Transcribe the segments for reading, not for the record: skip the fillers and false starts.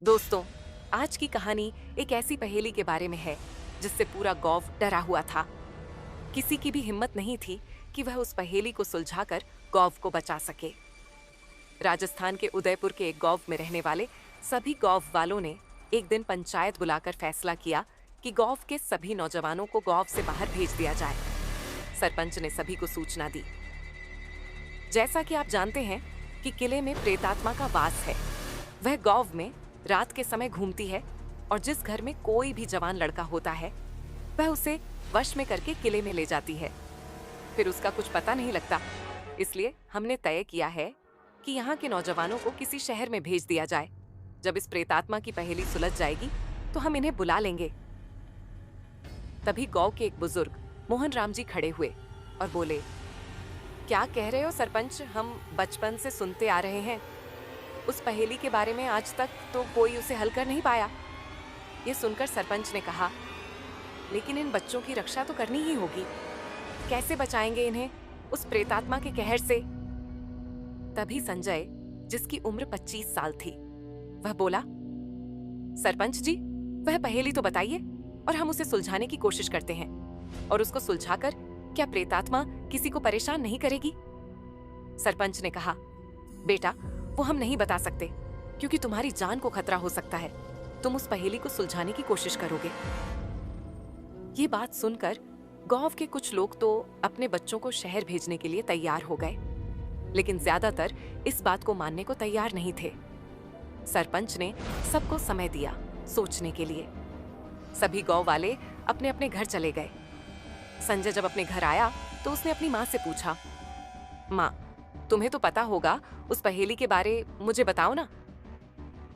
दोस्तों, आज की कहानी एक ऐसी पहेली के बारे में है जिससे पूरा गांव डरा हुआ था। किसी की भी हिम्मत नहीं थी कि वह उस पहेली को सुलझाकर गांव को बचा सके। राजस्थान के उदयपुर के एक गांव में रहने वाले सभी गांव वालों ने एक दिन पंचायत बुलाकर फैसला किया कि गांव के सभी नौजवानों को गांव से बाहर भेज दिया जाए। सरपंच ने सभी को सूचना दी। जैसा कि आप जानते हैं कि किले में प्रेतात्मा का वास है। वह गांव में रात के समय घूमती है और जिस घर में कोई भी जवान लड़का होता है वह उसे वश में करके किले में ले जाती है। फिर उसका कुछ पता नहीं लगता। इसलिए हमने तय किया है कि यहाँ के नौजवानों को किसी शहर में भेज दिया जाए। जब इस प्रेतात्मा की पहेली सुलझ जाएगी तो हम इन्हें बुला लेंगे। तभी गांव के एक बुजुर्ग मोहन राम जी खड़े हुए और बोले, क्या कह रहे हो सरपंच? हम बचपन से सुनते आ रहे हैं। उस पहेली के बारे में आज तक तो कोई उसे हल कर नहीं पाया। ये सुनकर सरपंच ने कहा, लेकिन इन बच्चों की रक्षा तो करनी ही होगी। कैसे बचाएंगे इन्हें उस प्रेतात्मा के कहर से? तभी संजय, जिसकी उम्र 25 साल थी, वह बोला, सरपंच जी, वह पहेली तो बताइए और हम उसे सुलझाने की कोशिश करते हैं। और उसको सुलझाकर क्या प्रेतात्मा किसी को परेशान नहीं करेगी? सरपंच ने कहा, बेटा, वो हम नहीं बता सकते क्योंकि तुम्हारी जान को खतरा हो सकता है। तुम उस पहेली को सुलझाने की कोशिश करोगे। ये बात सुनकर गांव के कुछ लोग तो अपने बच्चों को शहर भेजने के लिए तैयार हो गए, लेकिन ज्यादातर इस बात को मानने को तैयार नहीं थे। सरपंच ने सबको समय दिया सोचने के लिए। सभी गांव वाले अपने अपने घर चले गए। संजय जब अपने घर आया तो उसने अपनी माँ से पूछा, माँ, तुम्हें तो पता होगा उस पहेली के बारे, मुझे बताओ ना।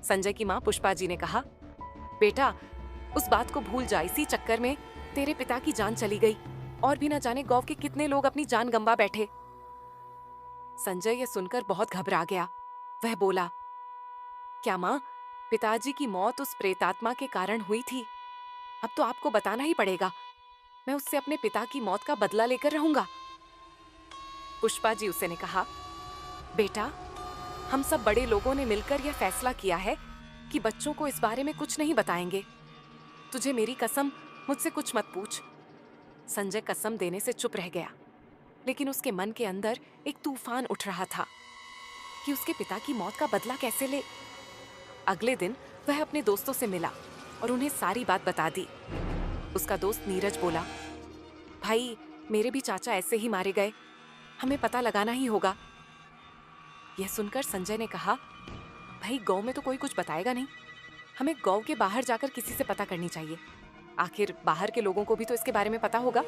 संजय की माँ पुष्पा जी ने कहा, बेटा, उस बात को भूल जा। इसी चक्कर में तेरे पिता की जान चली गई और भी न जाने गांव के कितने लोग अपनी जान गंवा बैठे। संजय ये सुनकर बहुत घबरा गया। वह बोला, क्या माँ, पिताजी की मौत उस प्रेतात्मा के कारण हुई थी? अब तो आपको बताना ही पड़ेगा। मैं उससे अपने पिता की मौत का बदला लेकर रहूंगा। पुष्पा जी उसे ने कहा, बेटा, हम सब बड़े लोगों ने मिलकर यह फैसला किया है कि बच्चों को इस बारे में कुछ नहीं बताएंगे। तुझे मेरी कसम, मुझसे कुछ मत पूछ। संजय कसम देने से चुप रह गया, लेकिन उसके मन के अंदर एक तूफान उठ रहा था कि उसके पिता की मौत का बदला कैसे ले। अगले दिन वह अपने दोस्तों से मिला और उन्हें सारी बात बता दी। उसका दोस्त नीरज बोला, भाई, मेरे भी चाचा ऐसे ही मारे गए। हमें पता लगाना ही होगा। यह सुनकर संजय ने कहा, भाई, गांव में तो कोई कुछ बताएगा नहीं। हमें गांव के बाहर जाकर किसी से पता करनी चाहिए। आखिर बाहर के लोगों को भी तो इसके बारे में पता होगा।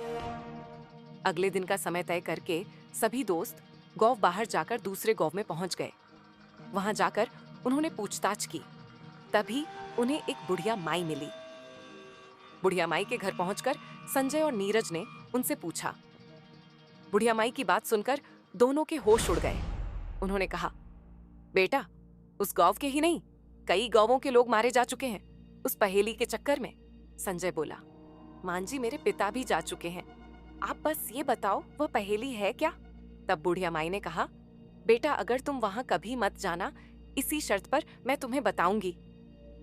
अगले दिन का समय तय करके सभी दोस्त गांव बाहर जाकर दूसरे गांव में पहुंच गए। वहां जाकर उन्होंने पूछताछ की। तभी उन्हें एक बुढ़िया माई मिली। बुढ़िया माई के घर पहुंचकर संजय और नीरज ने उनसे पूछा। बुढ़िया माई की बात सुनकर दोनों के होश उड़ गए। उन्होंने कहा, बेटा, उस गांव के ही नहीं, कई गांवों के लोग मारे जा चुके हैं उस पहेली के चक्कर में। संजय बोला, मान जी, मेरे पिता भी जा चुके हैं। आप बस ये बताओ, वह पहेली है क्या? तब बुढ़िया माई ने कहा, बेटा, अगर तुम वहां कभी मत जाना, इसी शर्त पर मैं तुम्हें बताऊंगी।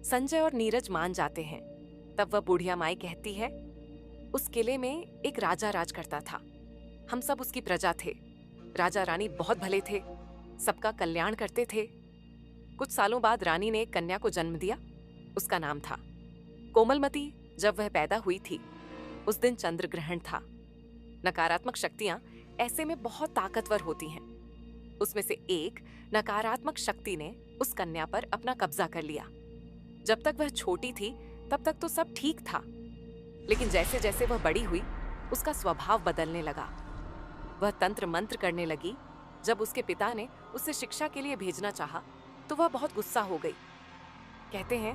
संजय और नीरज मान जाते हैं। तब वह बुढ़िया माई कहती है, उस किले में एक राजा राज करता था। हम सब उसकी प्रजा थे। राजा रानी बहुत भले थे, सबका कल्याण करते थे। कुछ सालों बाद रानी ने एक कन्या को जन्म दिया। उसका नाम था कोमलमती। जब वह पैदा हुई थी उस दिन चंद्र ग्रहण था। नकारात्मक शक्तियां ऐसे में बहुत ताकतवर होती हैं। उसमें से एक नकारात्मक शक्ति ने उस कन्या पर अपना कब्जा कर लिया। जब तक वह छोटी थी तब तक तो सब ठीक था, लेकिन जैसे जैसे वह बड़ी हुई उसका स्वभाव बदलने लगा। वह तंत्र मंत्र करने लगी। जब उसके पिता ने उसे शिक्षा के लिए भेजना चाहा तो वह बहुत गुस्सा हो गई। कहते हैं,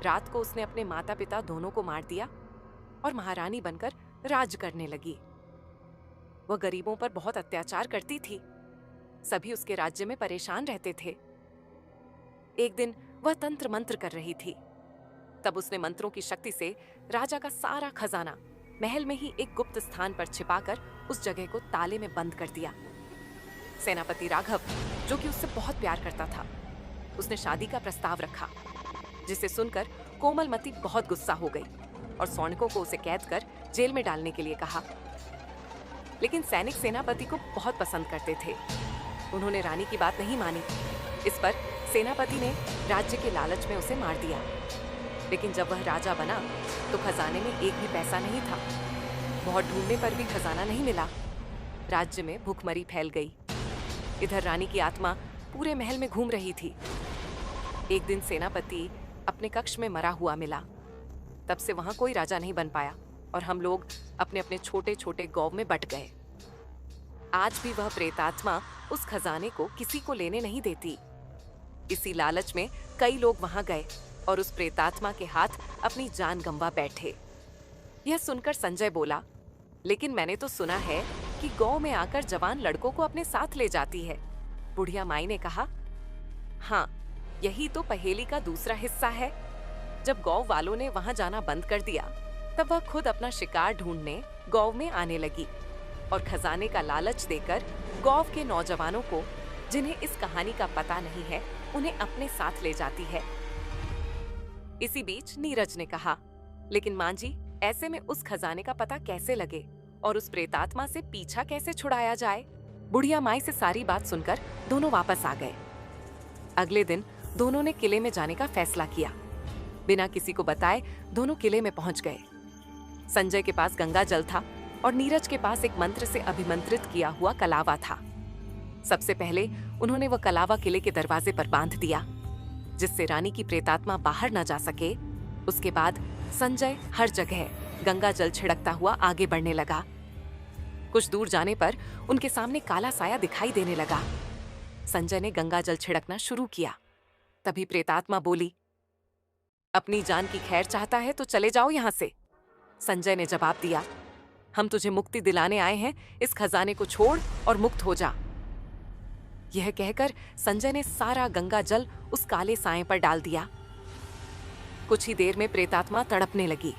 रात को उसने अपने माता पिता दोनों को मार दिया और महारानी बनकर राज करने लगी। वह गरीबों पर बहुत अत्याचार करती थी। सभी उसके राज्य में परेशान रहते थे। एक दिन वह तंत्र मंत्र कर रही थी। तब उसने मंत्रों की शक्ति से राजा का सारा खजाना महल में ही एक गुप्त स्थान पर छिपाकर उस जगह को ताले में बंद कर दिया। सेनापति राघव, जो कि उससे बहुत प्यार करता था, उसने शादी का प्रस्ताव रखा। जिसे सुनकर कोमलमती बहुत गुस्सा हो गई और सौनिकों को उसे कैद कर जेल में डालने के लिए कहा। लेकिन सैनिक सेनापति को बहुत पसंद करते थे। उन्होंने रानी की बात नहीं मानी। इस पर सेनापति ने राज्य के लालच में उसे मार दिया। लेकिन जब वह राजा बना तो खजाने में एक भी पैसा नहीं था। बहुत ढूंढने पर भी खजाना नहीं मिला। राज्य में भूखमरी फैल गई। इधर रानी की आत्मा पूरे महल में घूम रही थी। एक दिन सेनापति अपने कक्ष में मरा हुआ मिला। तब से वहां कोई राजा नहीं बन पाया और हम लोग अपने अपने छोटे छोटे गांव में बट गए। आज भी वह प्रेतात्मा उस खजाने को किसी को लेने नहीं देती। इसी लालच में कई लोग वहां गए और उस प्रेतात्मा के हाथ अपनी जान गंवा बैठे। यह सुनकर संजय बोला, लेकिन मैंने तो सुना है कि गांव में आकर जवान लड़कों को अपने साथ ले जाती है। बुढ़िया माई ने कहा, हाँ, यही तो पहेली का दूसरा हिस्सा है। जब गांव वालों ने वहां जाना बंद कर दिया, तब वह खुद अपना शिकार ढूंढने गांव में आने लगी और खजाने का लालच देकर गांव के नौजवानों को, जिन्हें इस कहानी का पता नहीं है, उन्हें अपने साथ ले जाती है। इसी बीच नीरज ने कहा, लेकिन मां जी, ऐसे में उस खजाने का पता कैसे लगे और उस प्रेतात्मा से पीछा कैसे छुड़ाया जाए? बुढ़िया माई से सारी बात सुनकर दोनों वापस आ गए। अगले दिन दोनों ने किले में जाने का फैसला किया। बिना किसी को बताए दोनों किले में पहुंच गए। संजय के पास गंगा जल था और नीरज के पास एक मंत्र से अभिमंत्रित किया हुआ कलावा था। सबसे पहले उन्होंने वह कलावा किले के दरवाजे पर बांध दिया, जिससे रानी की प्रेतात्मा बाहर न जा सके। उसके बाद संजय हर जगह गंगा जल छिड़कता हुआ आगे बढ़ने लगा। कुछ दूर जाने पर उनके सामने काला साया दिखाई देने लगा। संजय ने गंगा जल छिड़कना शुरू किया। तभी प्रेतात्मा बोली, अपनी जान की खैर चाहता है तो चले जाओ यहां से। संजय ने जवाब दिया, हम तुझे मुक्ति दिलाने आए हैं, इस खजाने को छोड़ और मुक्त हो जा। यह कहकर संजय ने सारा गंगा जल उस काले साए पर डाल दिया। कुछ ही देर में प्रेतात्मा तड़पने लगी।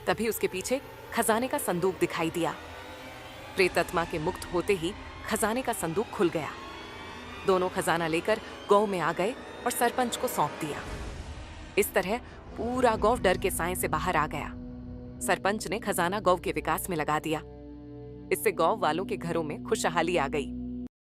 तभी उसके पीछे खजाने का संदूक दिखाई दिया। प्रेतात्मा के मुक्त होते ही खजाने का संदूक खुल गया। दोनों खजाना लेकर गांव में आ गए और सरपंच को सौंप दिया। इस तरह पूरा गांव डर के साए से बाहर आ गया। सरपंच ने खजाना गांव के विकास में लगा दिया। इससे गांव वालों के घरों में खुशहाली आ गई।